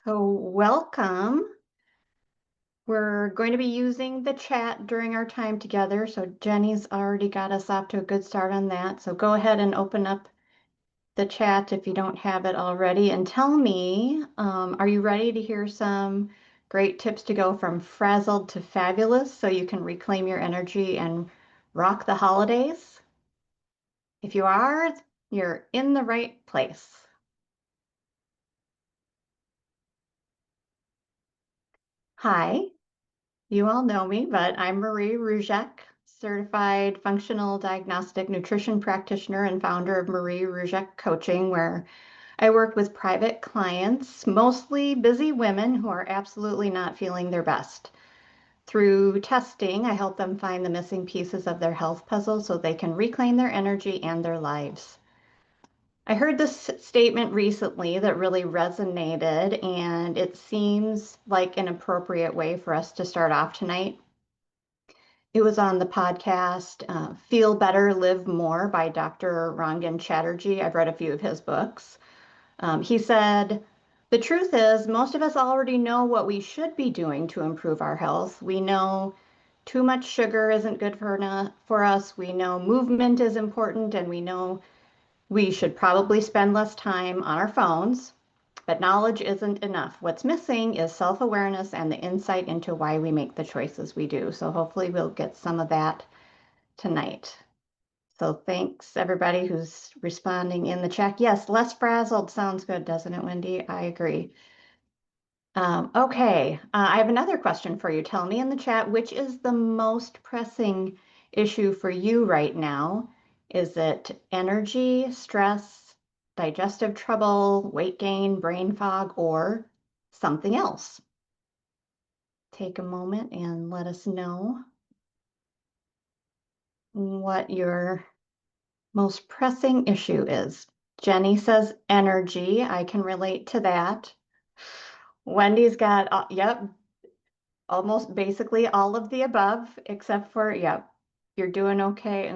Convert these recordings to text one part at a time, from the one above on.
So welcome. We're going to be using the chat during our time together. So Jenny's already got us off to a good start on that. So go ahead and open up the chat if you don't have it already and tell me, are you ready to hear some great tips to go from frazzled to fabulous so you can reclaim your energy and rock the holidays? If you are, you're in the right place. Hi. You all know me, but I'm Marie Ruzek, certified functional diagnostic nutrition practitioner and founder of Marie Ruzek Coaching, where I work with private clients, mostly busy women who are absolutely not feeling their best. Through testing, I help them find the missing pieces of their health puzzle so they can reclaim their energy and their lives. I heard this statement recently that really resonated, and it seems like an appropriate way for us to start off tonight. It was on the podcast Feel Better, Live More by Dr. Rangan Chatterjee. I've read a few of his books. He said, the truth is, most of us already know what we should be doing to improve our health. We know too much sugar isn't good for us. We know movement is important, and we know we should probably spend less time on our phones. But knowledge isn't enough. What's missing is self-awareness and the insight into why we make the choices we do. So hopefully we'll get some of that tonight. So thanks everybody who's responding in the chat. Yes, less frazzled sounds good, doesn't it, Wendy? I agree. Okay, I have another question for you. Tell me in the chat, which is the most pressing issue for you right now? Is it energy, stress, digestive trouble, weight gain, brain fog, or something else? Take a moment and let us know what your most pressing issue is. Jenny says energy. I can relate to that. Wendy's got, yep, almost basically all of the above, except for, yep, you're doing okay.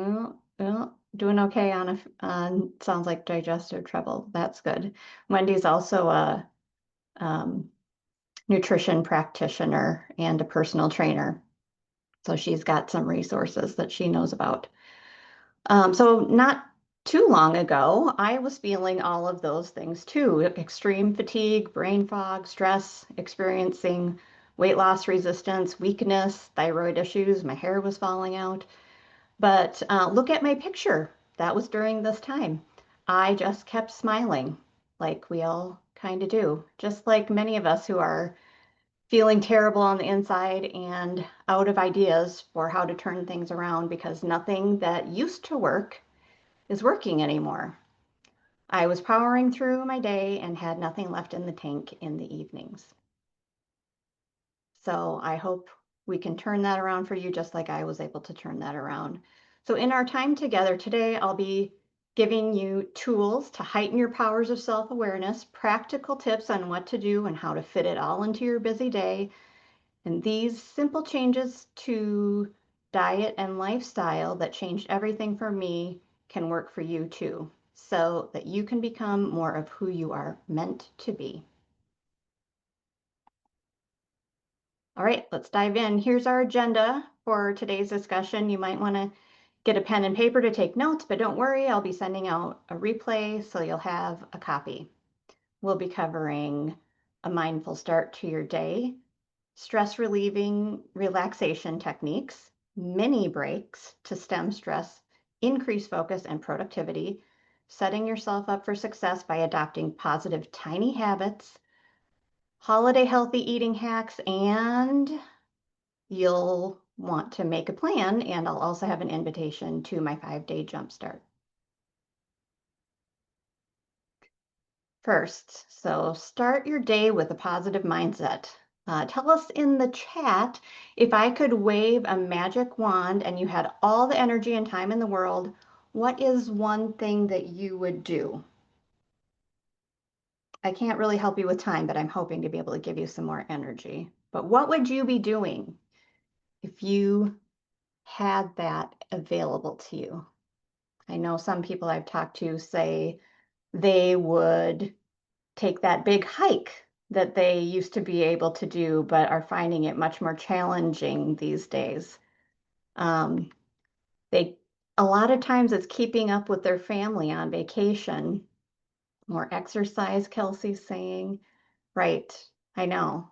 Doing okay on sounds like digestive trouble. That's good. Wendy's also a nutrition practitioner and a personal trainer. So she's got some resources that she knows about. So not too long ago, I was feeling all of those things too. Extreme fatigue, brain fog, stress, experiencing weight loss resistance, weakness, thyroid issues. My hair was falling out. But look at my picture. That was during this time. I just kept smiling like we all kind of do, just like many of us who are feeling terrible on the inside and out of ideas for how to turn things around because nothing that used to work is working anymore. I was powering through my day and had nothing left in the tank in the evenings. So I hope we can turn that around for you just like I was able to turn that around. So in our time together today, I'll be giving you tools to heighten your powers of self-awareness, practical tips on what to do and how to fit it all into your busy day. And these simple changes to diet and lifestyle that changed everything for me can work for you too, so that you can become more of who you are meant to be. All right, let's dive in. Here's our agenda for today's discussion. You might want to get a pen and paper to take notes, but don't worry, I'll be sending out a replay so you'll have a copy. We'll be covering a mindful start to your day, stress relieving relaxation techniques, mini breaks to stem stress, increase focus and productivity, setting yourself up for success by adopting positive tiny habits, holiday healthy eating hacks, and you'll want to make a plan. And I'll also have an invitation to my 5-day jumpstart. First, so start your day with a positive mindset. Tell us in the chat, if I could wave a magic wand and you had all the energy and time in the world, what is one thing that you would do? I can't really help you with time, but I'm hoping to be able to give you some more energy. But what would you be doing if you had that available to you? I know some people I've talked to say they would take that big hike that they used to be able to do, but are finding it much more challenging these days. Um, they a lot of times it's keeping up with their family on vacation. More exercise, Kelsey's saying. Right, I know.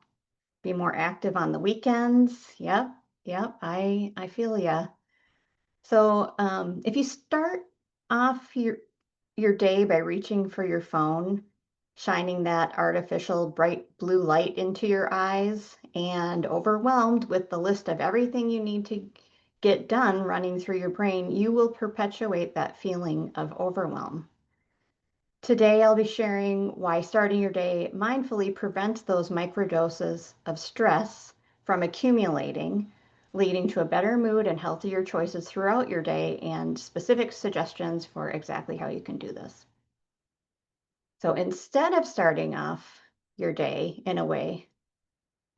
Be more active on the weekends. Yep, yep, I feel ya. So if you start off your day by reaching for your phone, shining that artificial bright blue light into your eyes, and overwhelmed with the list of everything you need to get done running through your brain, you will perpetuate that feeling of overwhelm. Today, I'll be sharing why starting your day mindfully prevents those microdoses of stress from accumulating, leading to a better mood and healthier choices throughout your day, and specific suggestions for exactly how you can do this. So instead of starting off your day in a way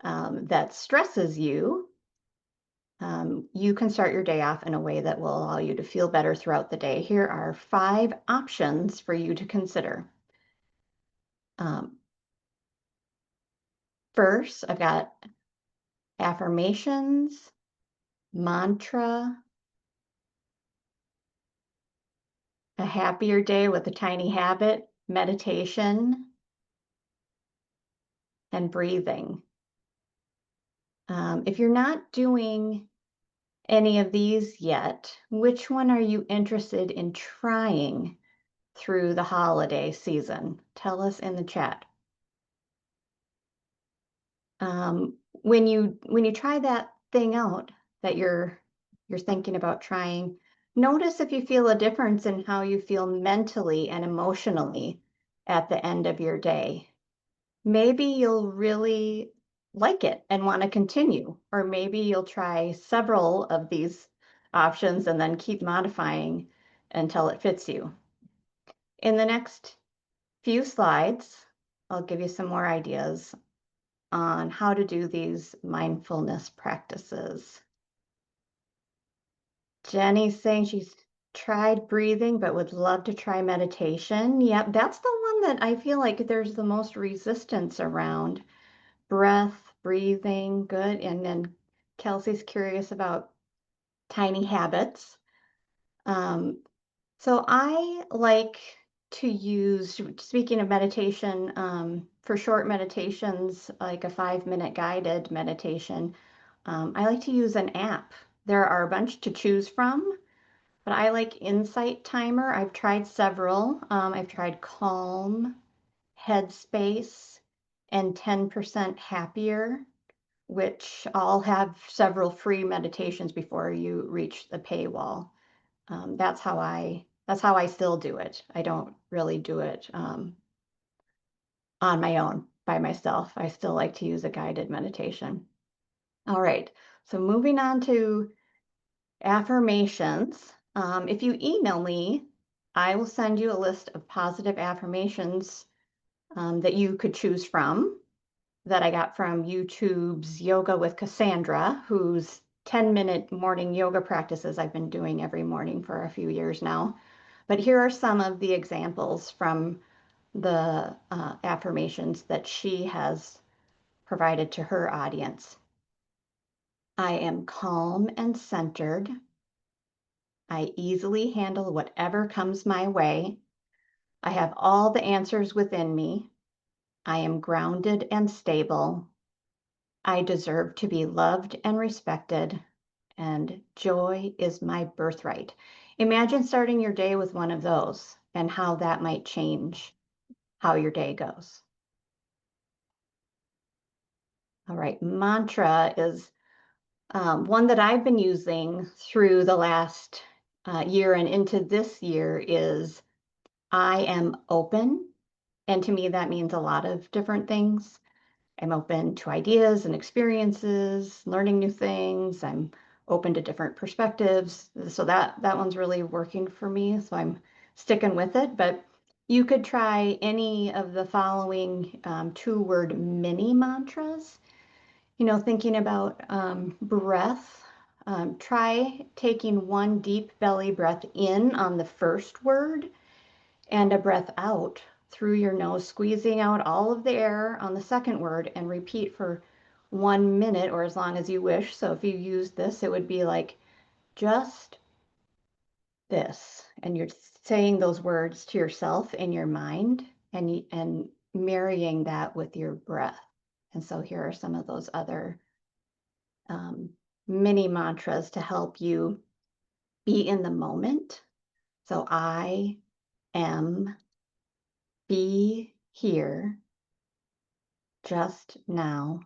that stresses you, you can start your day off in a way that will allow you to feel better throughout the day. Here are 5 options for you to consider. Um, First, I've got affirmations, mantra, a happier day with a tiny habit, meditation, and breathing. If you're not doing any of these yet, which one are you interested in trying through the holiday season? Tell us in the chat. When you try that thing out that you're thinking about trying, notice if you feel a difference in how you feel mentally and emotionally at the end of your day. Maybe you'll really like it and want to continue, or maybe you'll try several of these options and then keep modifying until it fits you. In the next few slides, I'll give you some more ideas on how to do these mindfulness practices. Jenny's saying she's tried breathing but would love to try meditation. Yep, that's the one that I feel like there's the most resistance around. Breath, breathing, good. And then Kelsey's curious about tiny habits. Um, so I like to use, speaking of meditation, for short meditations, like a 5-minute guided meditation, I like to use an app. There are a bunch to choose from, but I like Insight Timer. I've tried several. I've tried Calm, Headspace, and 10% Happier, which all have several free meditations before you reach the paywall. That's how I still do it. I don't really do it on my own by myself. I still like to use a guided meditation. All right, so moving on to affirmations. If you email me, I will send you a list of positive affirmations that you could choose from, that I got from YouTube's Yoga with Cassandra, whose 10-minute morning yoga practices I've been doing every morning for a few years now. But here are some of the examples from the affirmations that she has provided to her audience. I am calm and centered. I easily handle whatever comes my way. I have all the answers within me. I am grounded and stable. I deserve to be loved and respected, and joy is my birthright. Imagine starting your day with one of those and how that might change how your day goes. All right, mantra is one that I've been using through the last year and into this year is I am open. And to me, that means a lot of different things. I'm open to ideas and experiences, learning new things. I'm open to different perspectives. So that one's really working for me. So I'm sticking with it. But you could try any of the following 2-word mini mantras. Thinking about breath. Try taking one deep belly breath in on the first word and a breath out through your nose, squeezing out all of the air on the second word, and repeat for 1 minute or as long as you wish. So if you use this, it would be like just this, and you're saying those words to yourself in your mind and marrying that with your breath. And so here are some of those other um, mini mantras to help you be in the moment. So I am, be here, just now,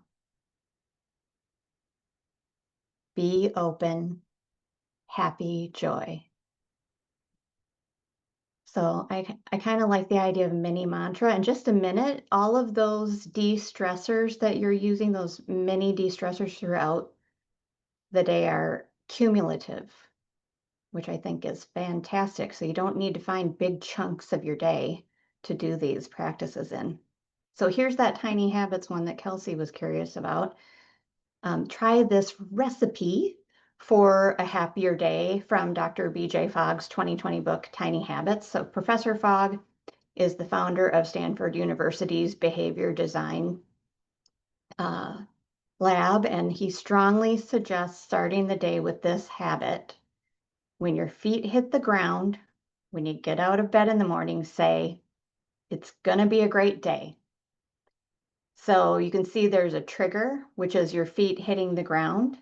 be open, happy, joy. So I kind of like the idea of mini mantra. In just a minute, all of those de-stressors that you're using, those mini de-stressors throughout the day are cumulative, which I think is fantastic. So you don't need to find big chunks of your day to do these practices in. So here's that tiny habits one that Kelsey was curious about. Try this recipe for a happier day from Dr. BJ Fogg's 2020 book, Tiny Habits. So Professor Fogg is the founder of Stanford University's behavior design uh, lab, and he strongly suggests starting the day with this habit. When your feet hit the ground, when you get out of bed in the morning, say, it's going to be a great day. So you can see there's a trigger, which is your feet hitting the ground,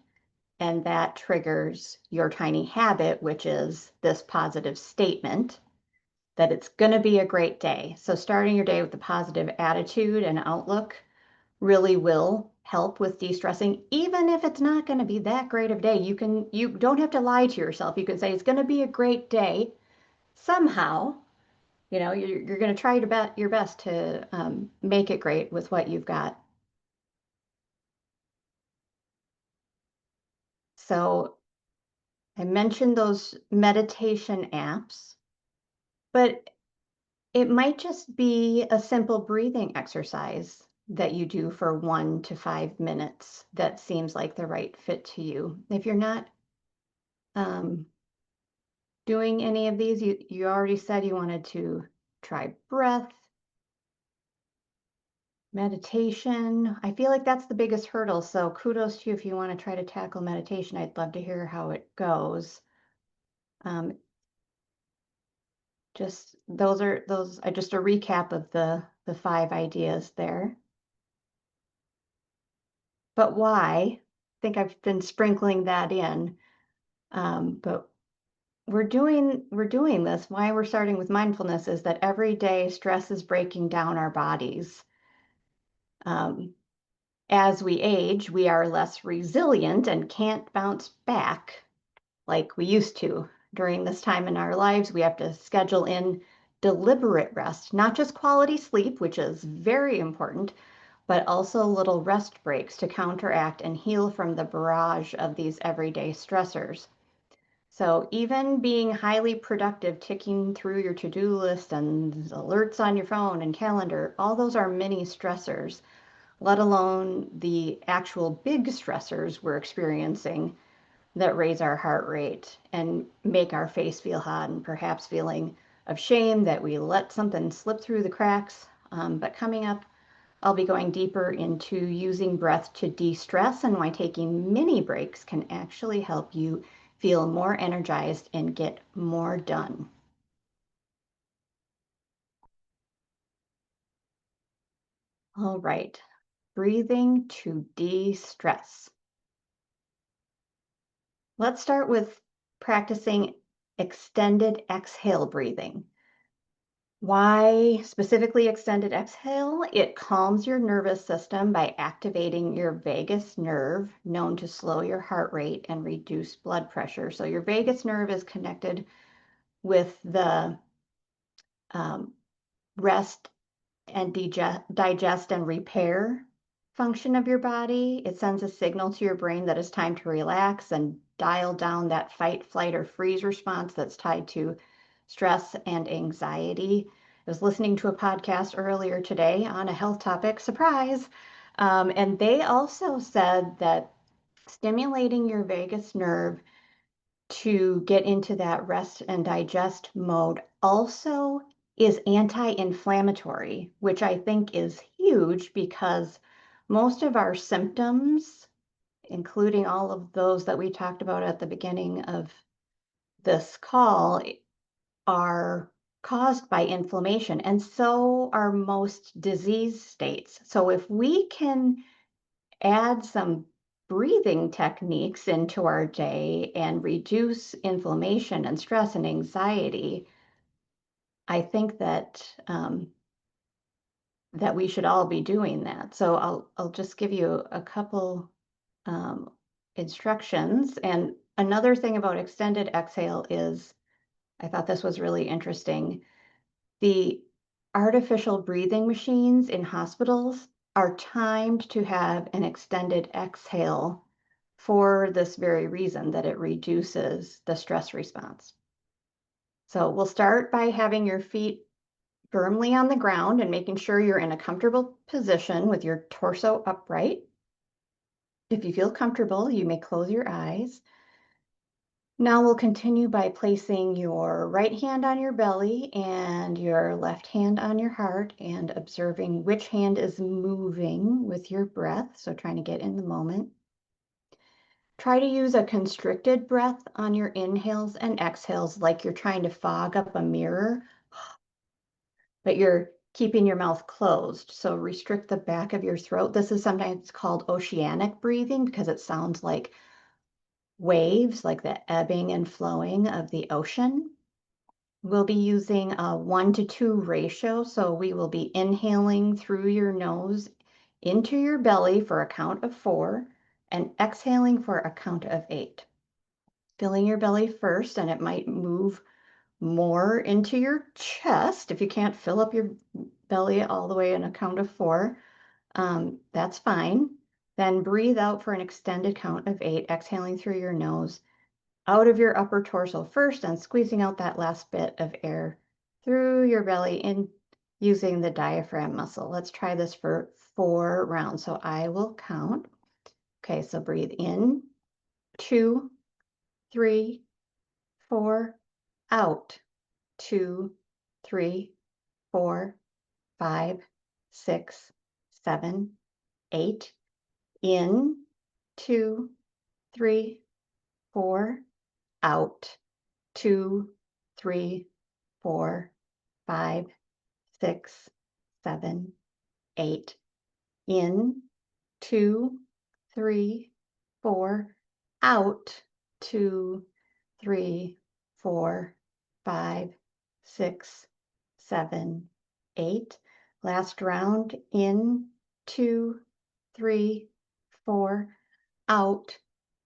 and that triggers your tiny habit, which is this positive statement that it's going to be a great day. So starting your day with a positive attitude and outlook really will help with de-stressing. Even if it's not going to be that great of a day, you don't have to lie to yourself. You can say it's going to be a great day somehow. You're going to try your best to make it great with what you've got. So I mentioned those meditation apps, but it might just be a simple breathing exercise that you do for 1 to 5 minutes that seems like the right fit to you. If you're not um, doing any of these, you already said you wanted to try breath, meditation. I feel like that's the biggest hurdle. So kudos to you if you want to try to tackle meditation. I'd love to hear how it goes. Um, just those are just a recap of the 5 ideas there. But why? I think I've been sprinkling that in. But we're doing this. Why we're starting with mindfulness is that every day stress is breaking down our bodies. Um, as we age, we are less resilient and can't bounce back like we used to. During this time in our lives, we have to schedule in deliberate rest, not just quality sleep, which is very important, but also little rest breaks to counteract and heal from the barrage of these everyday stressors. So even being highly productive, ticking through your to-do list and alerts on your phone and calendar, all those are mini stressors, let alone the actual big stressors we're experiencing that raise our heart rate and make our face feel hot and perhaps feeling of shame that we let something slip through the cracks. But coming up, I'll be going deeper into using breath to de-stress and why taking mini breaks can actually help you feel more energized and get more done. All right, breathing to de-stress. Let's start with practicing extended exhale breathing. Why specifically extended exhale? It calms your nervous system by activating your vagus nerve, known to slow your heart rate and reduce blood pressure. So your vagus nerve is connected with the um, rest and digest and repair function of your body. It sends a signal to your brain that it's time to relax and dial down that fight, flight, or freeze response that's tied to stress and anxiety. I was listening to a podcast earlier today on a health topic, surprise, and they also said that stimulating your vagus nerve to get into that rest and digest mode also is anti-inflammatory, which I think is huge because most of our symptoms, including all of those that we talked about at the beginning of this call, are caused by inflammation, and so are most disease states. So if we can add some breathing techniques into our day and reduce inflammation and stress and anxiety, I think that that we should all be doing that. So I'll just give you a couple um, instructions. And another thing about extended exhale is, I thought this was really interesting. The artificial breathing machines in hospitals are timed to have an extended exhale for this very reason, that it reduces the stress response. So we'll start by having your feet firmly on the ground and making sure you're in a comfortable position with your torso upright. If you feel comfortable, you may close your eyes. Now we'll continue by placing your right hand on your belly and your left hand on your heart and observing which hand is moving with your breath. So trying to get in the moment. Try to use a constricted breath on your inhales and exhales, like you're trying to fog up a mirror, but you're keeping your mouth closed. So restrict the back of your throat. This is sometimes called oceanic breathing because it sounds like waves, like the ebbing and flowing of the ocean. We'll be using a 1-to-2 ratio. So we will be inhaling through your nose into your belly for a count of 4 and exhaling for a count of 8. Filling your belly first, and it might move more into your chest. If you can't fill up your belly all the way in a count of 4, that's fine. Then breathe out for an extended count of 8, exhaling through your nose, out of your upper torso first, and squeezing out that last bit of air through your belly in using the diaphragm muscle. Let's try this for 4 rounds. So I will count. Okay, so breathe in, 2, 3, 4, out, 2, 3, 4, 5, 6, 7, 8, in, 2, 3, 4, out, 2, 3, 4, 5, 6, 7, 8, in, 2, 3, 4, out, 2, 3, 4, 5, 6, 7, 8. Last round, in, 2, 3, 4, out,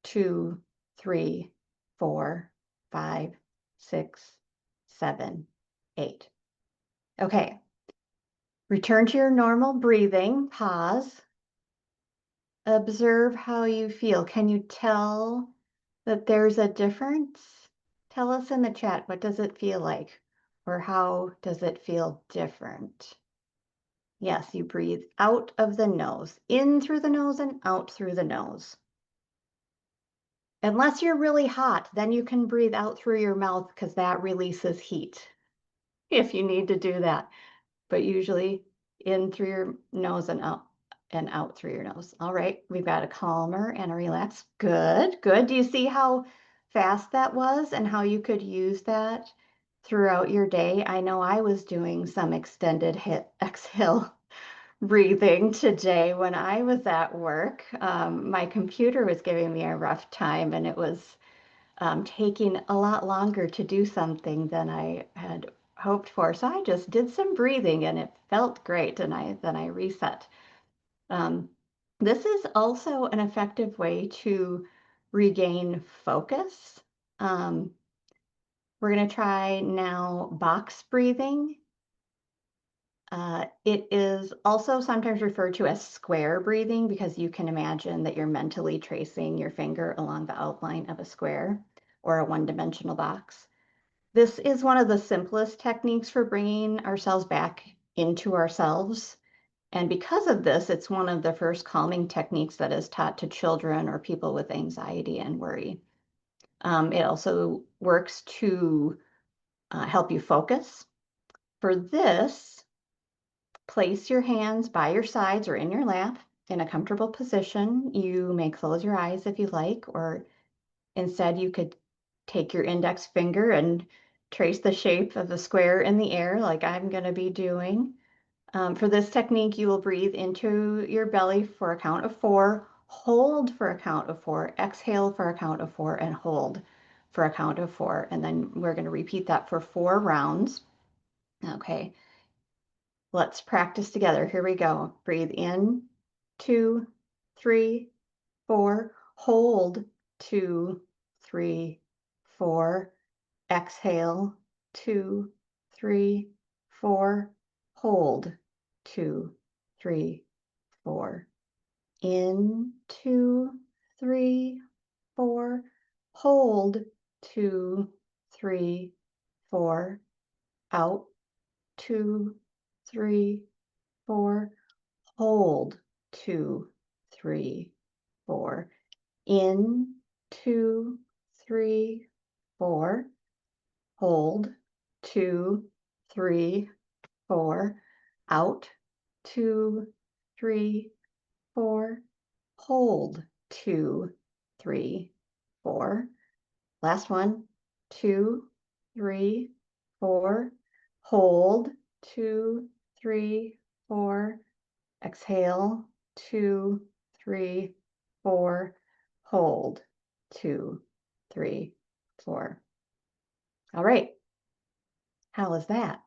2, 3, 4, 5, 6, 7, 8. Okay, return to your normal breathing, pause, observe how you feel. Can you tell that there's a difference? Tell us in the chat, what does it feel like? Or how does it feel different? Yes, you breathe out of the nose, in through the nose and out through the nose. Unless you're really hot, then you can breathe out through your mouth because that releases heat if you need to do that. But usually in through your nose and out through your nose. All right, we've got a calmer and a relaxed. Good, good. Do you see how fast that was and how you could use that throughout your day? I know I was doing some extended exhale breathing today when I was at work. My computer was giving me a rough time, and it was taking a lot longer to do something than I had hoped for. So I just did some breathing, and it felt great. And then I reset. Um, this is also an effective way to regain focus. Um, we're going to try now box breathing. It is also sometimes referred to as square breathing because you can imagine that you're mentally tracing your finger along the outline of a square or a one-dimensional box. This is one of the simplest techniques for bringing ourselves back into ourselves. And because of this, it's one of the first calming techniques that is taught to children or people with anxiety and worry. It also works to help you focus. For this, place your hands by your sides or in your lap in a comfortable position. You may close your eyes if you like, or instead you could take your index finger and trace the shape of a square in the air like I'm going to be doing. For this technique, you will breathe into your belly for a count of 4, hold for a count of 4, exhale for a count of 4, and hold for a count of 4. And then we're going to repeat that for 4 rounds. Okay, let's practice together. Here we go. Breathe in, 2, 3, 4. Hold, 2, 3, 4. Exhale, 2, 3, 4. Hold, 2, 3, 4. In, 2, 3, 4. Hold, 2, 3, 4. Out, 2, 3, 4. Hold, 2, 3, 4. In, 2, 3, 4. Hold, 2, 3, 4. Out, 2, 3, 4. Hold, 2, 3, 4. Last one, 2, 3, 4. Hold, 2, 3, 4. Exhale, 2, 3, 4. Hold, 2, 3, 4. All right. How was that?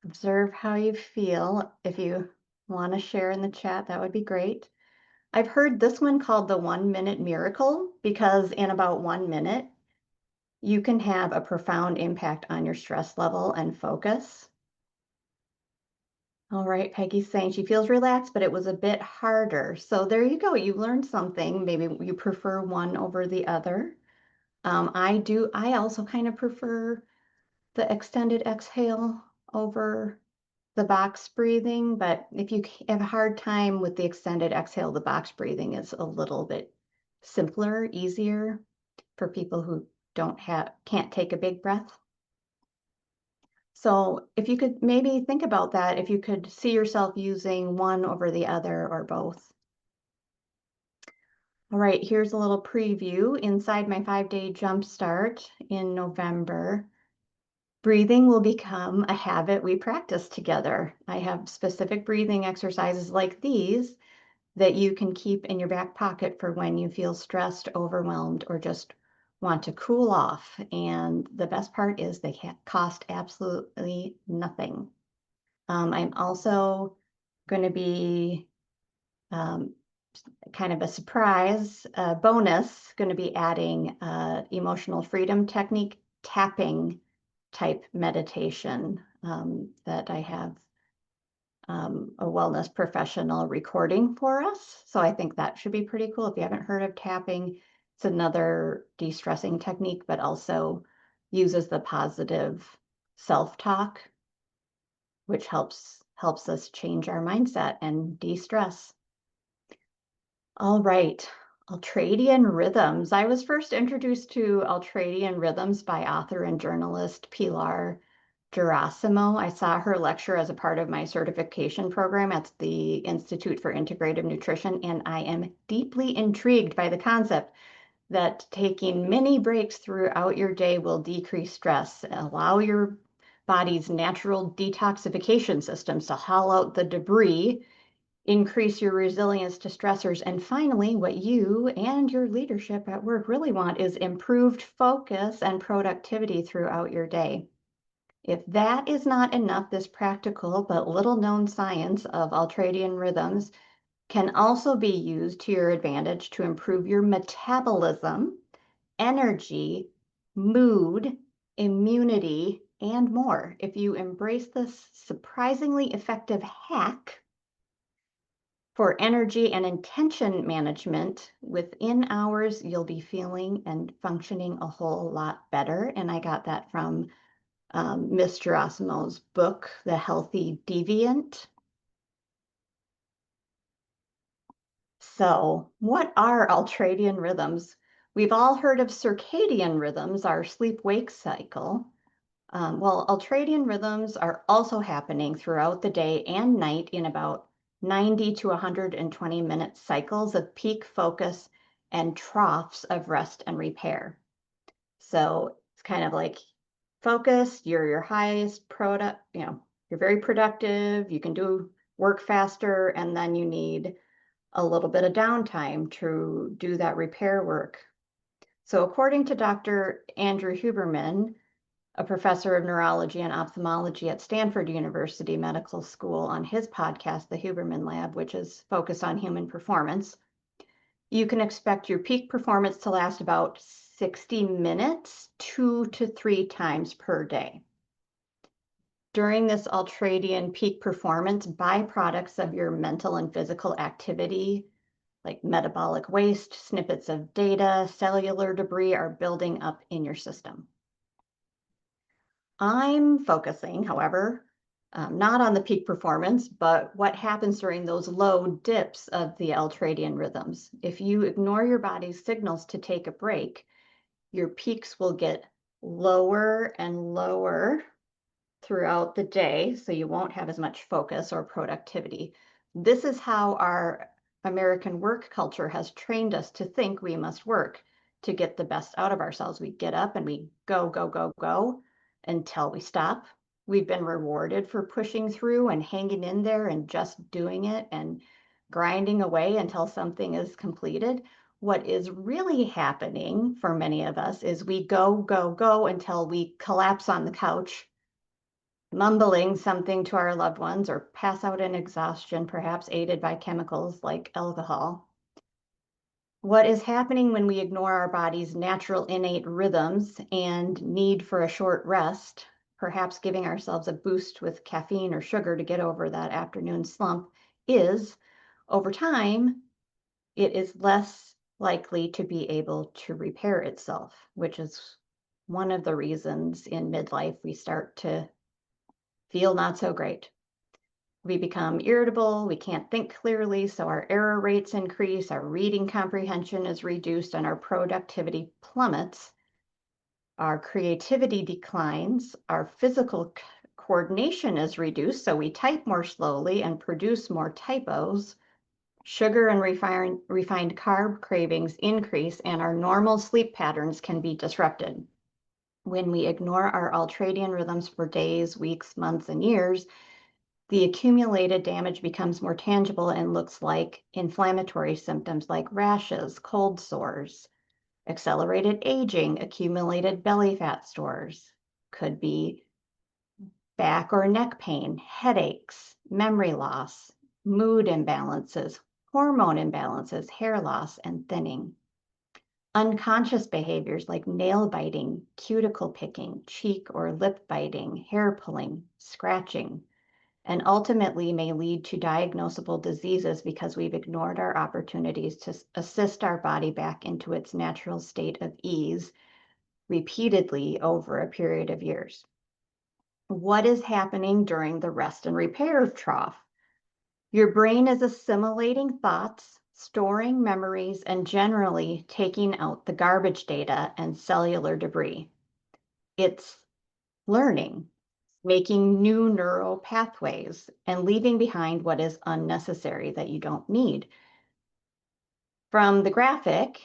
Observe how you feel. If you want to share in the chat, that would be great. I've heard this one called the 1-minute miracle because in about 1 minute, you can have a profound impact on your stress level and focus. All right, Peggy's saying she feels relaxed, but it was a bit harder. So there you go. You learned something. Maybe you prefer one over the other. I also kind of prefer the extended exhale over the box breathing, but if you have a hard time with the extended exhale, the box breathing is a little bit simpler, easier for people who can't take a big breath. So if you could maybe think about that, if you could see yourself using one over the other or both. All right, here's a little preview inside my 5-day jumpstart in November. Breathing will become a habit we practice together. I have specific breathing exercises like these that you can keep in your back pocket for when you feel stressed, overwhelmed, or just want to cool off. And the best part is they cost absolutely nothing. I'm also going to be kind of a surprise bonus, going to be adding emotional freedom technique tapping type meditation that I have a wellness professional recording for us. So I think that should be pretty cool. If you haven't heard of tapping, it's another de-stressing technique, but also uses the positive self-talk, which helps us change our mindset and de-stress. All right, ultradian rhythms. I was first introduced to ultradian rhythms by author and journalist Pilar Gerasimo. I saw her lecture as a part of my certification program at the Institute for Integrative Nutrition, and I am deeply intrigued by the concept that taking mini breaks throughout your day will decrease stress, allow your body's natural detoxification systems to haul out the debris, increase your resilience to stressors, and finally, what you and your leadership at work really want is improved focus and productivity throughout your day. If that is not enough, this practical but little known science of ultradian rhythms can also be used to your advantage to improve your metabolism, energy, mood, immunity, and more. If you embrace this surprisingly effective hack for energy and intention management, within hours, you'll be feeling and functioning a whole lot better. And I got that from Ms. Gerasimo's book, The Healthy Deviant. So what are ultradian rhythms? We've all heard of circadian rhythms, our sleep-wake cycle. Well, ultradian rhythms are also happening throughout the day and night in about 90 to 120-minute cycles of peak focus and troughs of rest and repair. So it's kind of like focused, you're your highest product, you're very productive, you can do work faster, and then you need a little bit of downtime to do that repair work. So according to Dr. Andrew Huberman, a professor of neurology and ophthalmology at Stanford University Medical School, on his podcast, The Huberman Lab, which is focused on human performance, you can expect your peak performance to last about 60 minutes, 2 to 3 times per day. During this ultradian peak performance, byproducts of your mental and physical activity, like metabolic waste, snippets of data, cellular debris, are building up in your system. I'm focusing, however, not on the peak performance, but what happens during those low dips of the ultradian rhythms. If you ignore your body's signals to take a break, your peaks will get lower and lower throughout the day, so you won't have as much focus or productivity. This is how our American work culture has trained us to think we must work to get the best out of ourselves. We get up and we go, go, go, go until we stop. We've been rewarded for pushing through and hanging in there and just doing it and grinding away until something is completed. What is really happening for many of us is we go, go, go until we collapse on the couch, mumbling something to our loved ones, or pass out in exhaustion, perhaps aided by chemicals like alcohol. What is happening when we ignore our body's natural innate rhythms and need for a short rest, perhaps giving ourselves a boost with caffeine or sugar to get over that afternoon slump, is, over time, it is less likely to be able to repair itself, which is one of the reasons in midlife we start to feel not so great. We become irritable, we can't think clearly, so our error rates increase, our reading comprehension is reduced, and our productivity plummets. Our creativity declines, our physical coordination is reduced, so we type more slowly and produce more typos. Sugar and refined carb cravings increase, and our normal sleep patterns can be disrupted. When we ignore our ultradian rhythms for days, weeks, months, and years, the accumulated damage becomes more tangible and looks like inflammatory symptoms like rashes, cold sores, accelerated aging, accumulated belly fat stores. Could be back or neck pain, headaches, memory loss, mood imbalances, hormone imbalances, hair loss, and thinning. Unconscious behaviors like nail biting, cuticle picking, cheek or lip biting, hair pulling, scratching, and ultimately may lead to diagnosable diseases because we've ignored our opportunities to assist our body back into its natural state of ease repeatedly over a period of years. What is happening during the rest and repair trough? Your brain is assimilating thoughts, storing memories, and generally taking out the garbage data and cellular debris. It's learning, making new neural pathways, and leaving behind what is unnecessary that you don't need. From the graphic,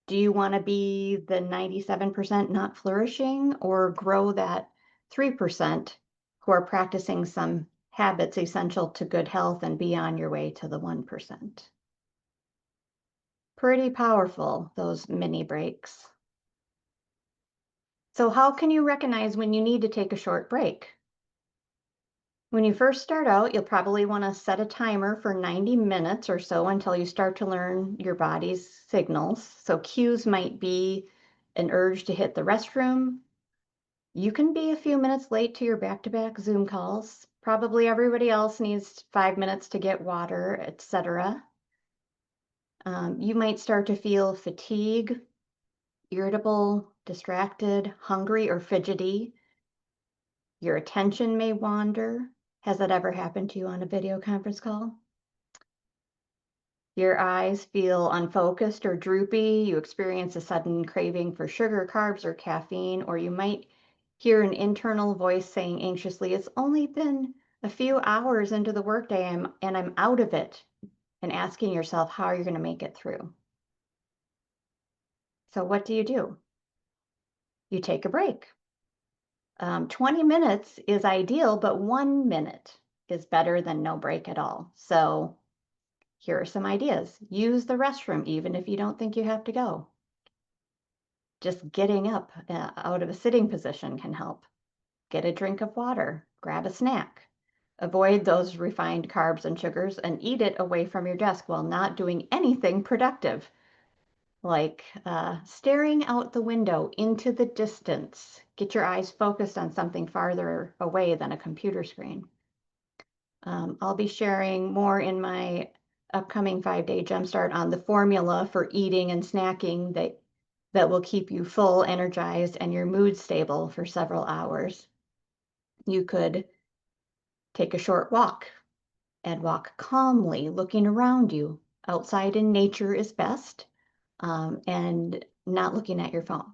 do you want to be the 97% not flourishing, or grow that 3% who are practicing some habits essential to good health and be on your way to the 1%? Pretty powerful, those mini breaks. So how can you recognize when you need to take a short break? When you first start out, you'll probably want to set a timer for 90 minutes or so until you start to learn your body's signals. So cues might be an urge to hit the restroom. You can be a few minutes late to your back-to-back Zoom calls. Probably everybody else needs 5 minutes to get water, etc. You might start to feel fatigue, irritable, distracted, hungry, or fidgety. Your attention may wander. Has that ever happened to you on a video conference call? Your eyes feel unfocused or droopy. You experience a sudden craving for sugar, carbs, or caffeine, or you might hear an internal voice saying anxiously, it's only been a few hours into the workday and I'm out of it, and asking yourself how you're going to make it through. So what do? You take a break. 20 minutes is ideal, but 1 minute is better than no break at all. So here are some ideas. Use the restroom, even if you don't think you have to go. Just getting up out of a sitting position can help. Get a drink of water, grab a snack. Avoid those refined carbs and sugars and eat it away from your desk while not doing anything productive, like staring out the window into the distance. Get your eyes focused on something farther away than a computer screen. I'll be sharing more in my upcoming 5-day jumpstart on the formula for eating and snacking that will keep you full, energized, and your mood stable for several hours. You could take a short walk and walk calmly, looking around you. Outside in nature is best, and not looking at your phone.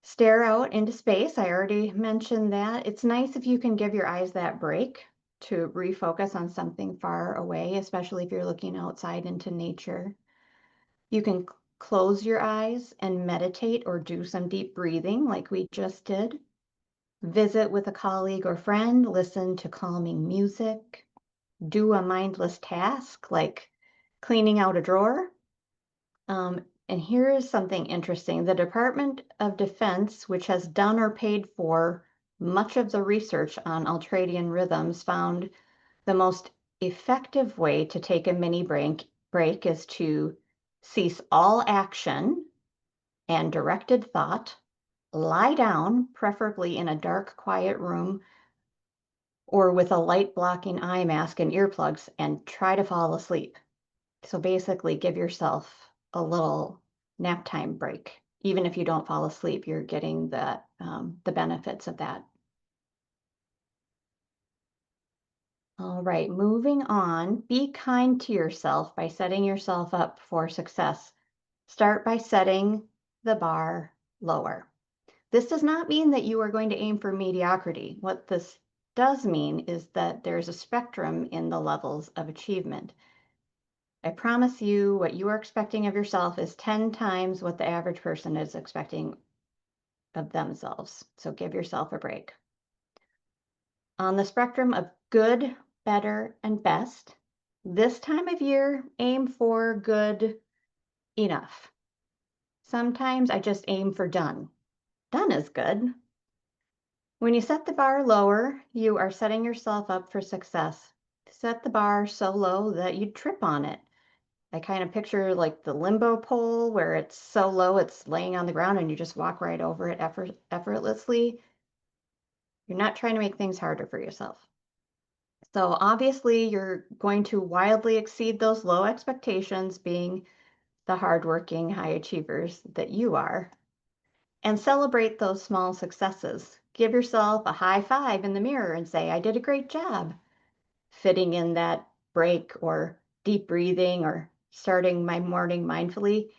Stare out into space. I already mentioned that. It's nice if you can give your eyes that break to refocus on something far away, especially if you're looking outside into nature. You can close your eyes and meditate or do some deep breathing like we just did. Visit with a colleague or friend, listen to calming music, do a mindless task like cleaning out a drawer. And here is something interesting. The Department of Defense, which has done or paid for much of the research on ultradian rhythms, found the most effective way to take a mini break is to cease all action and directed thought, lie down, preferably in a dark, quiet room or with a light blocking eye mask and earplugs, and try to fall asleep. So basically, give yourself a little nap time break. Even if you don't fall asleep, you're getting the benefits of that. All right, moving on. Be kind to yourself by setting yourself up for success. Start by setting the bar lower. This does not mean that you are going to aim for mediocrity. What this does mean is that there's a spectrum in the levels of achievement. I promise you, what you are expecting of yourself is 10 times what the average person is expecting of themselves. So give yourself a break. On the spectrum of good, better, and best, this time of year, aim for good enough. Sometimes I just aim for done. Done is good. When you set the bar lower, you are setting yourself up for success. Set the bar so low that you trip on it. I kind of picture like the limbo pole where it's so low it's laying on the ground and you just walk right over it effortlessly. You're not trying to make things harder for yourself. So obviously you're going to wildly exceed those low expectations, being the hardworking high achievers that you are, and celebrate those small successes. Give yourself a high five in the mirror and say, I did a great job. Fitting in that break or deep breathing or starting my morning mindfully.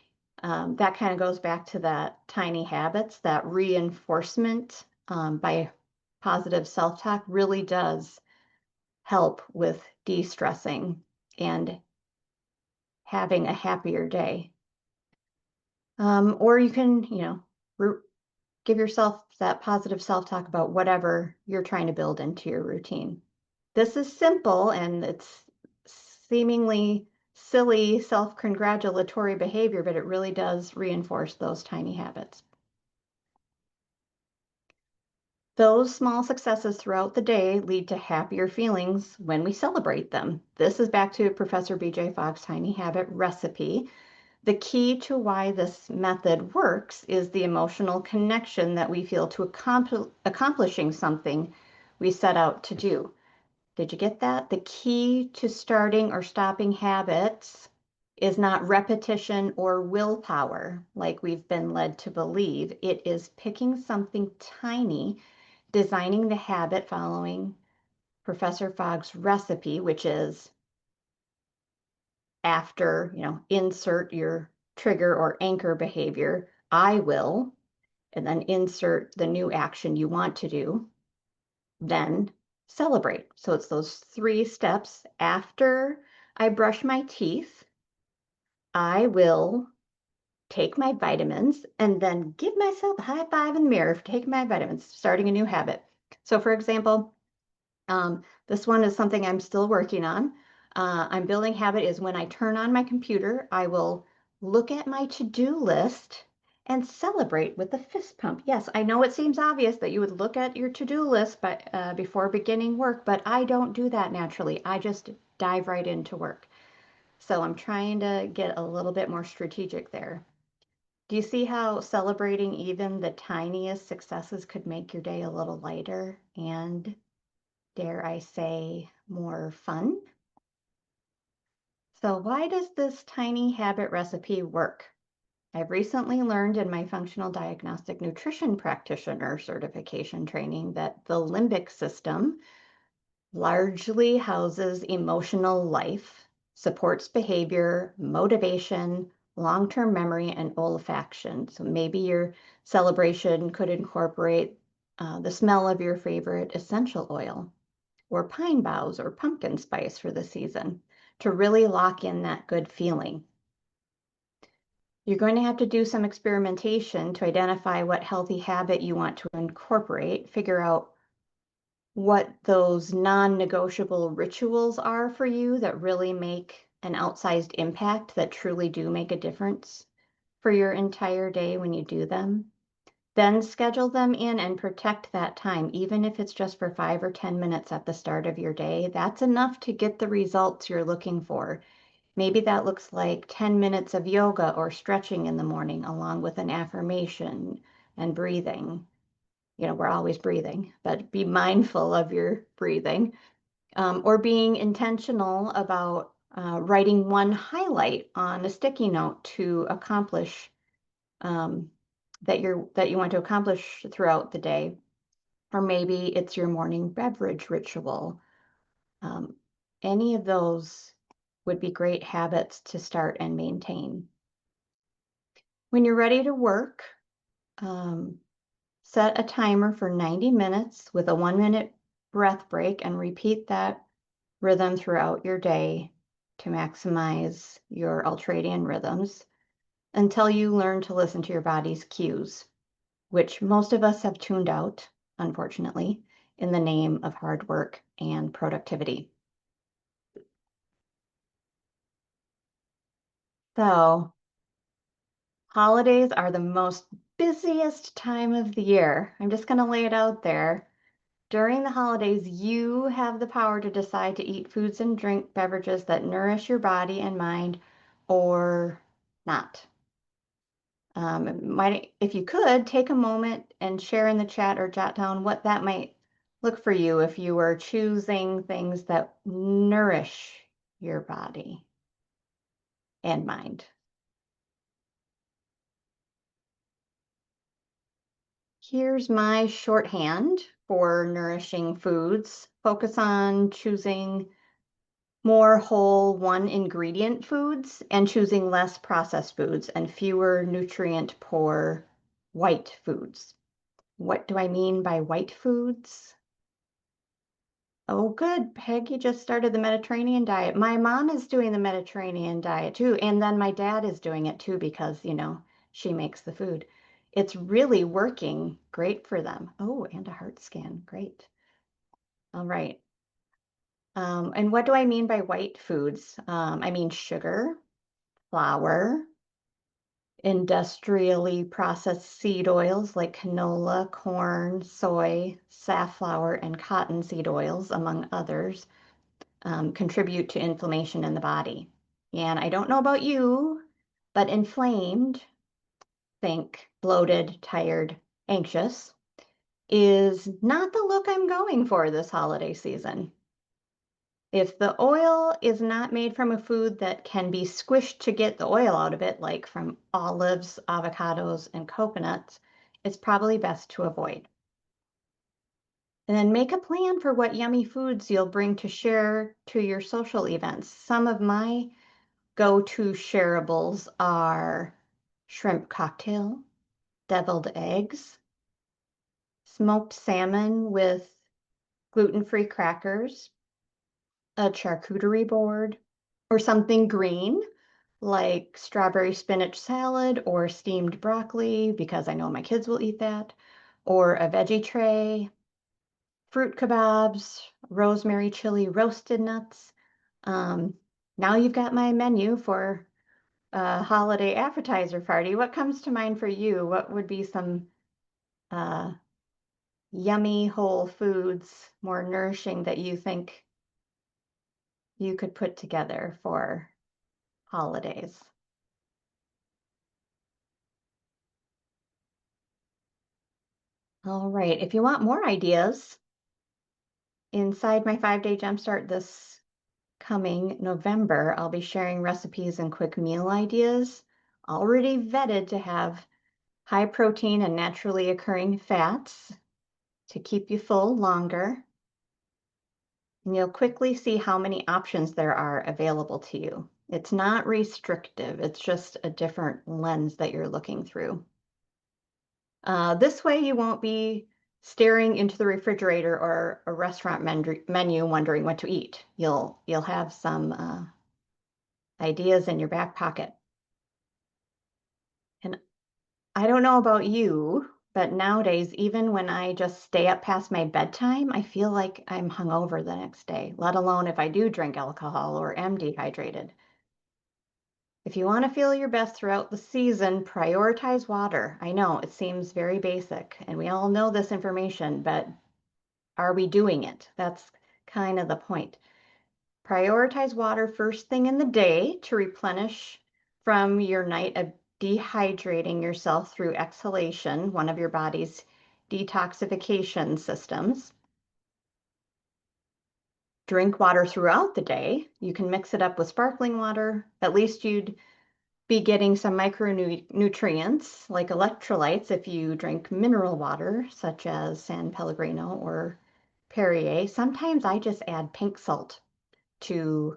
That kind of goes back to that tiny habits, that reinforcement by positive self-talk really does help with de-stressing and having a happier day. Or you can, give yourself that positive self-talk about whatever you're trying to build into your routine. This is simple and it's seemingly silly self-congratulatory behavior, but it really does reinforce those tiny habits. Those small successes throughout the day lead to happier feelings when we celebrate them. This is back to Professor B.J. Fogg's tiny habit recipe. The key to why this method works is the emotional connection that we feel to accomplishing something we set out to do. Did you get that? The key to starting or stopping habits is not repetition or willpower, like we've been led to believe. It is picking something tiny, designing the habit following Professor Fogg's recipe, which is after, insert your trigger or anchor behavior, I will, and then insert the new action you want to do, then celebrate. So it's those 3 steps. After I brush my teeth, I will take my vitamins and then give myself a high five in the mirror for taking my vitamins, starting a new habit. So for example, this one is something I'm still working on. I'm building habit is when I turn on my computer, I will look at my to-do list and celebrate with a fist pump. Yes, I know it seems obvious that you would look at your to-do list before beginning work, but I don't do that naturally. I just dive right into work. So I'm trying to get a little bit more strategic there. Do you see how celebrating even the tiniest successes could make your day a little lighter and, dare I say, more fun? So why does this tiny habit recipe work? I've recently learned in my functional diagnostic nutrition practitioner certification training that the limbic system largely houses emotional life, supports behavior, motivation, long-term memory, and olfaction. So maybe your celebration could incorporate the smell of your favorite essential oil, or pine boughs, or pumpkin spice for the season to really lock in that good feeling. You're going to have to do some experimentation to identify what healthy habit you want to incorporate, figure out what those non-negotiable rituals are for you that really make an outsized impact, that truly do make a difference for your entire day when you do them. Then schedule them in and protect that time, even if it's just for 5 or 10 minutes at the start of your day. That's enough to get the results you're looking for. Maybe that looks like 10 minutes of yoga or stretching in the morning, along with an affirmation and breathing. We're always breathing, but be mindful of your breathing, or being intentional about writing one highlight on a sticky note to accomplish that you want to accomplish throughout the day. Or maybe it's your morning beverage ritual. Um, any of those would be great habits to start and maintain. When you're ready to work, um, set a timer for 90 minutes with a 1-minute breath break and repeat that rhythm throughout your day to maximize your ultradian rhythms until you learn to listen to your body's cues, which most of us have tuned out, unfortunately, in the name of hard work and productivity. So, holidays are the most busiest time of the year. I'm just going to lay it out there. During the holidays, you have the power to decide to eat foods and drink beverages that nourish your body and mind or not. If you could, take a moment and share in the chat or jot down what that might look for you if you were choosing things that nourish your body and mind. Here's my shorthand for nourishing foods. Focus on choosing more whole one ingredient foods and choosing less processed foods and fewer nutrient poor white foods. What do I mean by white foods? Oh, good. Peggy just started the Mediterranean diet. My mom is doing the Mediterranean diet too. And then my dad is doing it too because, she makes the food. It's really working great for them. Oh, and a heart scan. Great. All right. And what do I mean by white foods? I mean sugar, flour, industrially processed seed oils like canola, corn, soy, safflower, and cottonseed oils, among others, contribute to inflammation in the body. And I don't know about you, but inflamed, think bloated, tired, anxious, is not the look I'm going for this holiday season. If the oil is not made from a food that can be squished to get the oil out of it, like from olives, avocados, and coconuts, it's probably best to avoid. And then make a plan for what yummy foods you'll bring to share to your social events. Some of my go-to shareables are shrimp cocktail, deviled eggs, smoked salmon with gluten-free crackers, a charcuterie board, or something green like strawberry spinach salad or steamed broccoli, because I know my kids will eat that, or a veggie tray, fruit kebabs, rosemary chili roasted nuts. Um, Now you've got my menu for a holiday appetizer party. What comes to mind for you? What would be some uh, yummy whole foods, more nourishing that you think you could put together for holidays? All right, if you want more ideas, inside my 5-day jumpstart this coming November, I'll be sharing recipes and quick meal ideas, already vetted to have high protein and naturally occurring fats to keep you full longer. And you'll quickly see how many options there are available to you. It's not restrictive, it's just a different lens that you're looking through. This way you won't be staring into the refrigerator or a restaurant menu wondering what to eat. You'll have some ideas in your back pocket. And I don't know about you, but nowadays, even when I just stay up past my bedtime, I feel like I'm hungover the next day, let alone if I do drink alcohol or am dehydrated. If you want to feel your best throughout the season, prioritize water. I know it seems very basic, and we all know this information, but are we doing it? That's kind of the point. Prioritize water first thing in the day to replenish from your night of dehydrating yourself through exhalation, one of your body's detoxification systems. Drink water throughout the day. You can mix it up with sparkling water. At least you'd be getting some micronutrients like electrolytes if you drink mineral water, such as San Pellegrino or Perrier. Sometimes I just add pink salt to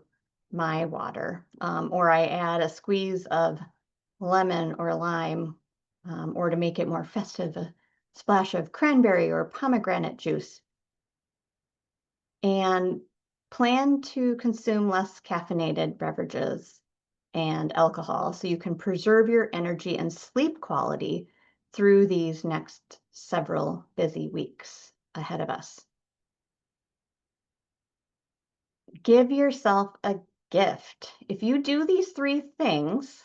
my water, or I add a squeeze of lemon or lime, or to make it more festive, a splash of cranberry or pomegranate juice. And plan to consume less caffeinated beverages and alcohol so you can preserve your energy and sleep quality through these next several busy weeks ahead of us. Give yourself a gift. If you do these 3 things,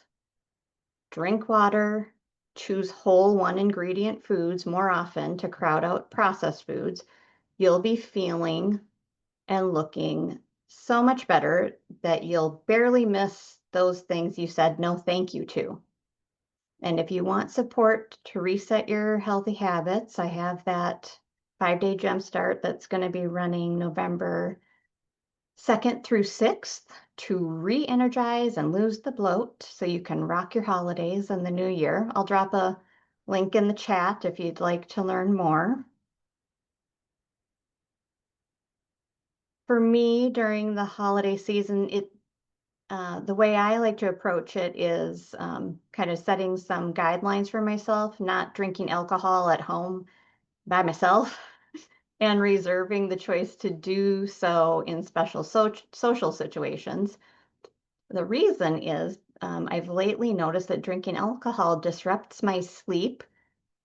drink water, choose whole one ingredient foods more often to crowd out processed foods, you'll be feeling and looking so much better that you'll barely miss those things you said no thank you to. And if you want support to reset your healthy habits, I have that 5-day jumpstart that's going to be running November 2nd through 6th to re-energize and lose the bloat so you can rock your holidays and the new year. I'll drop a link in the chat if you'd like to learn more. For me, during the holiday season, the way I like to approach it is kind of setting some guidelines for myself, not drinking alcohol at home by myself and reserving the choice to do so in special social situations. The reason is I've lately noticed that drinking alcohol disrupts my sleep,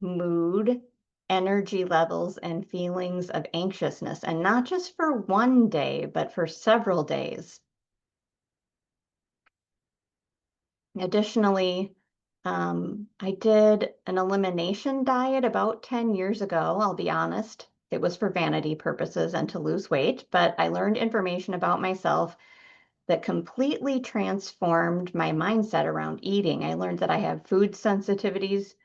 mood, energy levels, and feelings of anxiousness, and not just for one day, but for several days. Additionally, I did an elimination diet about 10 years ago, I'll be honest. It was for vanity purposes and to lose weight, but I learned information about myself that completely transformed my mindset around eating. I learned that I have food sensitivities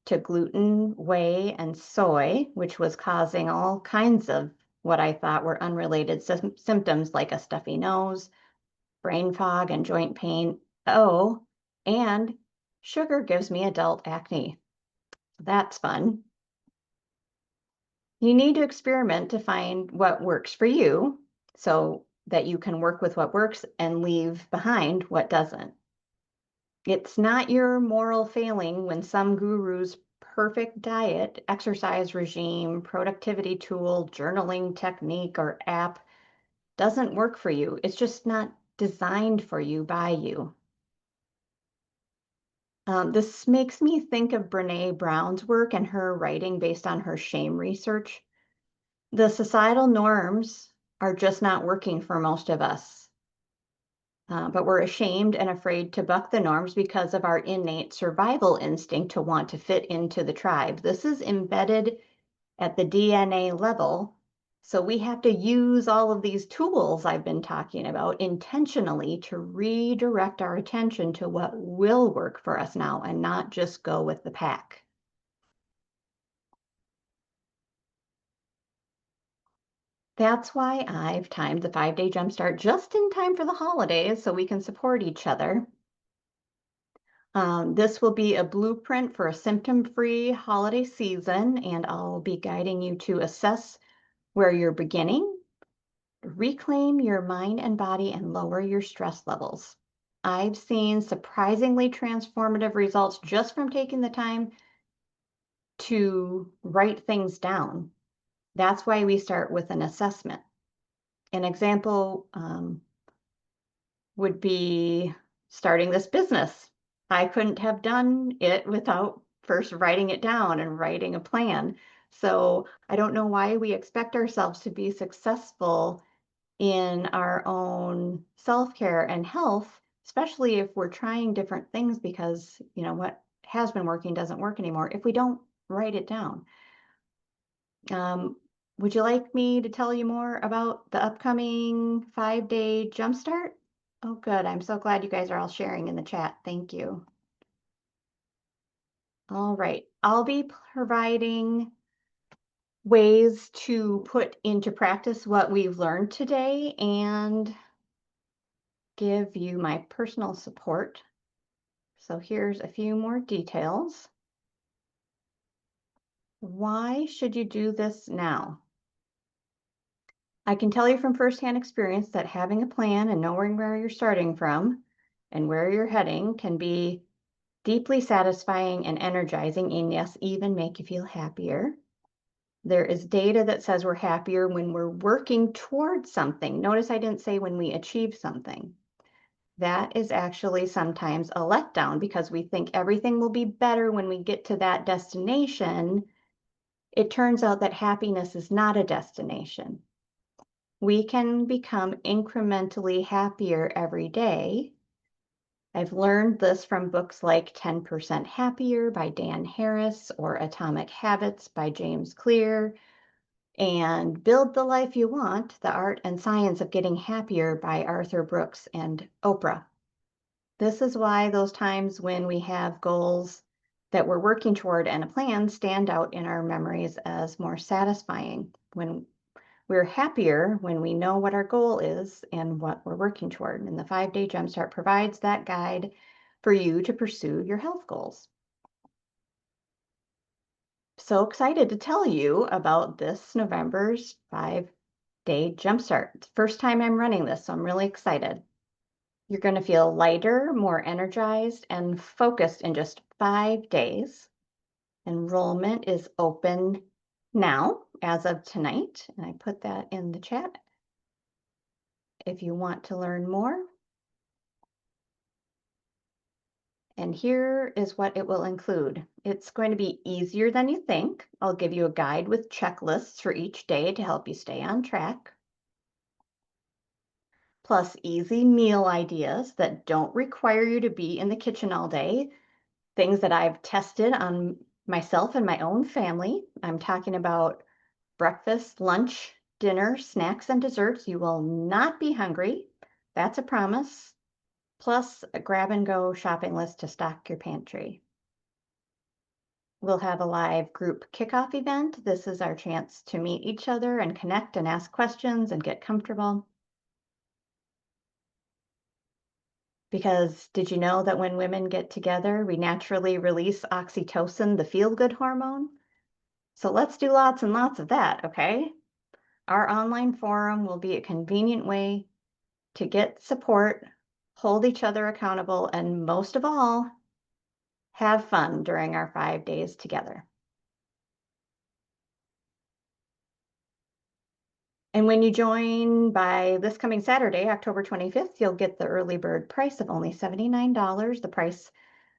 to gluten, whey, and soy, which was causing all kinds of what I thought were unrelated symptoms like a stuffy nose, brain fog, and joint pain. Oh, and sugar gives me adult acne. That's fun. You need to experiment to find what works for you so that you can work with what works and leave behind what doesn't. It's not your moral failing when some gurus perfect diet, exercise regime, productivity tool, journaling technique, or app doesn't work for you. It's just not designed for you by you. This makes me think of Brene Brown's work and her writing based on her shame research. The societal norms are just not working for most of us, but we're ashamed and afraid to buck the norms because of our innate survival instinct to want to fit into the tribe. This is embedded at the DNA level. So we have to use all of these tools I've been talking about intentionally to redirect our attention to what will work for us now and not just go with the pack. That's why I've timed the 5-day jumpstart just in time for the holidays so we can support each other. This will be a blueprint for a symptom-free holiday season, and I'll be guiding you to assess where you're beginning, reclaim your mind and body, and lower your stress levels. I've seen surprisingly transformative results just from taking the time to write things down. That's why we start with an assessment. An example would be starting this business. I couldn't have done it without first writing it down and writing a plan. So I don't know why we expect ourselves to be successful in our own self-care and health, especially if we're trying different things because, what has been working doesn't work anymore if we don't write it down. Would you like me to tell you more about the upcoming 5-day jumpstart? Oh, good. I'm so glad you guys are all sharing in the chat. Thank you. All right. I'll be providing ways to put into practice what we've learned today and give you my personal support. So here's a few more details. Why should you do this now? I can tell you from firsthand experience that having a plan and knowing where you're starting from and where you're heading can be deeply satisfying and energizing, and yes, even make you feel happier. There is data that says we're happier when we're working towards something. Notice I didn't say when we achieve something. That is actually sometimes a letdown because we think everything will be better when we get to that destination. It turns out that happiness is not a destination. We can become incrementally happier every day. I've learned this from books like 10% Happier by Dan Harris or Atomic Habits by James Clear and Build the Life You Want, The Art and Science of Getting Happier by Arthur Brooks and Oprah. This is why those times when we have goals that we're working toward and a plan stand out in our memories as more satisfying. When we're happier when we know what our goal is and what we're working toward. And the 5-day jumpstart provides that guide for you to pursue your health goals. So excited to tell you about this November's 5-day jumpstart. It's the first time I'm running this, so I'm really excited. You're going to feel lighter, more energized, and focused in just 5 days. Enrollment is open now as of tonight, and I put that in the chat if you want to learn more. And here is what it will include. It's going to be easier than you think. I'll give you a guide with checklists for each day to help you stay on track. Plus easy meal ideas that don't require you to be in the kitchen all day. Things that I've tested on myself and my own family. I'm talking about breakfast, lunch, dinner, snacks, and desserts. You will not be hungry. That's a promise. Plus a grab-and-go shopping list to stock your pantry. We'll have a live group kickoff event. This is our chance to meet each other and connect and ask questions and get comfortable. Because did you know that when women get together, we naturally release oxytocin, the feel-good hormone? So let's do lots and lots of that, okay? Our online forum will be a convenient way to get support, hold each other accountable, and most of all, have fun during our 5 days together. And when you join by this coming Saturday, October 25th, you'll get the early bird price of only $79. The price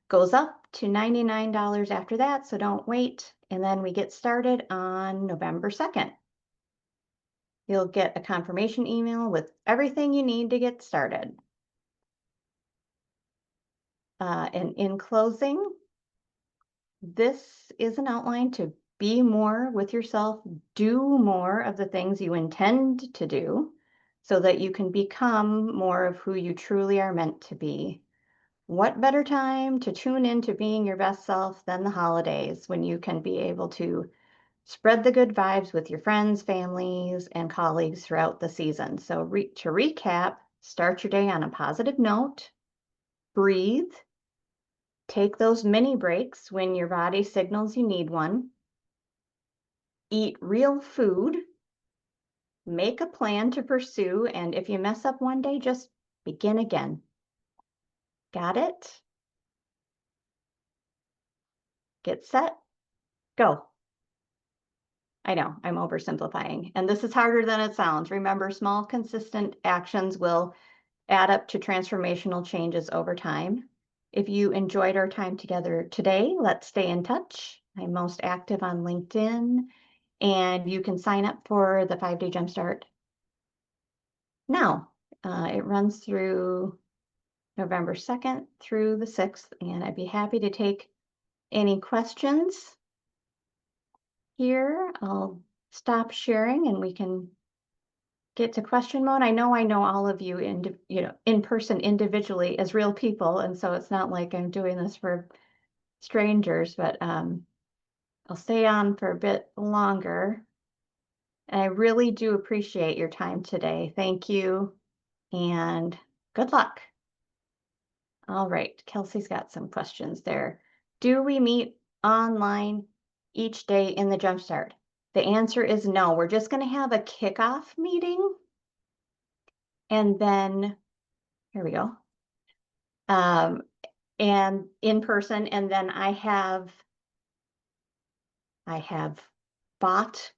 goes up to $99 after that, so don't wait. And then we get started on November 2nd. You'll get a confirmation email with everything you need to get started. And in closing, this is an outline to be more with yourself, do more of the things you intend to do so that you can become more of who you truly are meant to be. What better time to tune into being your best self than the holidays when you can be able to spread the good vibes with your friends, families, and colleagues throughout the season. So to recap, start your day on a positive note, breathe, take those mini breaks when your body signals you need one, eat real food, make a plan to pursue, and if you mess up one day, just begin again. Got it? Get set, go. I know, I'm oversimplifying, and this is harder than it sounds. Remember, small, consistent actions will add up to transformational changes over time. If you enjoyed our time together today, let's stay in touch. I'm most active on LinkedIn, and you can sign up for the 5-day Jumpstart now. It runs through November 2nd through the 6th, and I'd be happy to take any questions here. I'll stop sharing and we can get to question mode. I know all of you in person individually as real people, and so it's not like I'm doing this for strangers, but I'll stay on for a bit longer. And I really do appreciate your time today. Thank you, and good luck. All right, Kelsey's got some questions there. Do we meet online each day in the Jumpstart? The answer is no. We're just going to have a kickoff meeting. And then, here we go. And in person, and then I have bought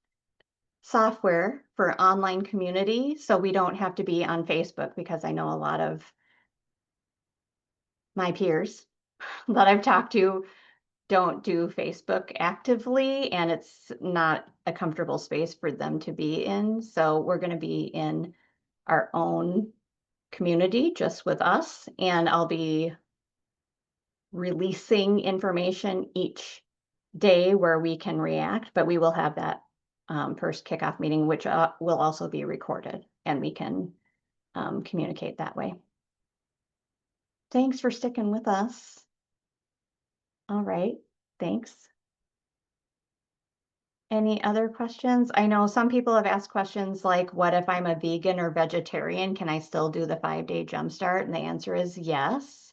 software for online community, so we don't have to be on Facebook, because I know a lot of my peers that I've talked to don't do Facebook actively, and it's not a comfortable space for them to be in. So we're going to be in our own community just with us, and I'll be releasing information each day where we can react, but we will have that first kickoff meeting, which will also be recorded, and we can communicate that way. Thanks for sticking with us. All right, thanks. Any other questions? I know some people have asked questions like, what if I'm a vegan or vegetarian? Can I still do the 5-day Jumpstart? And the answer is yes.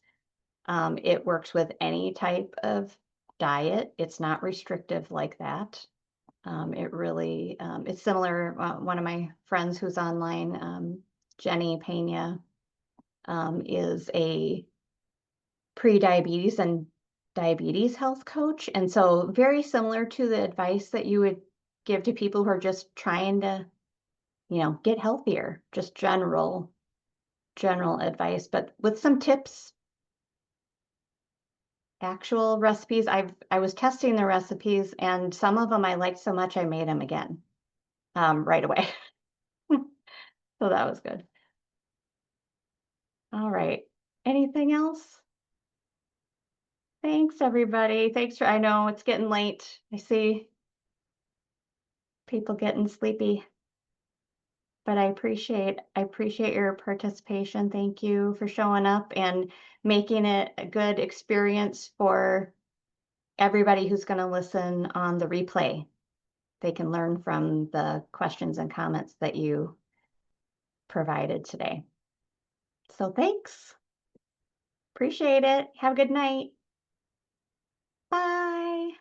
It works with any type of diet. It's not restrictive like that. It really, it's similar. One of my friends who's online, Jenny Pena, is a pre-diabetes and diabetes health coach. And so very similar to the advice that you would give to people who are just trying to, get healthier, just general advice, but with some tips, actual recipes. I was testing the recipes, and some of them I liked so much I made them again right away. So that was good. All right. Anything else? Thanks, everybody. I know it's getting late. I see people getting sleepy, but I appreciate your participation. Thank you for showing up and making it a good experience for everybody who's going to listen on the replay. They can learn from the questions and comments that you provided today. So thanks. Appreciate it. Have a good night. Bye.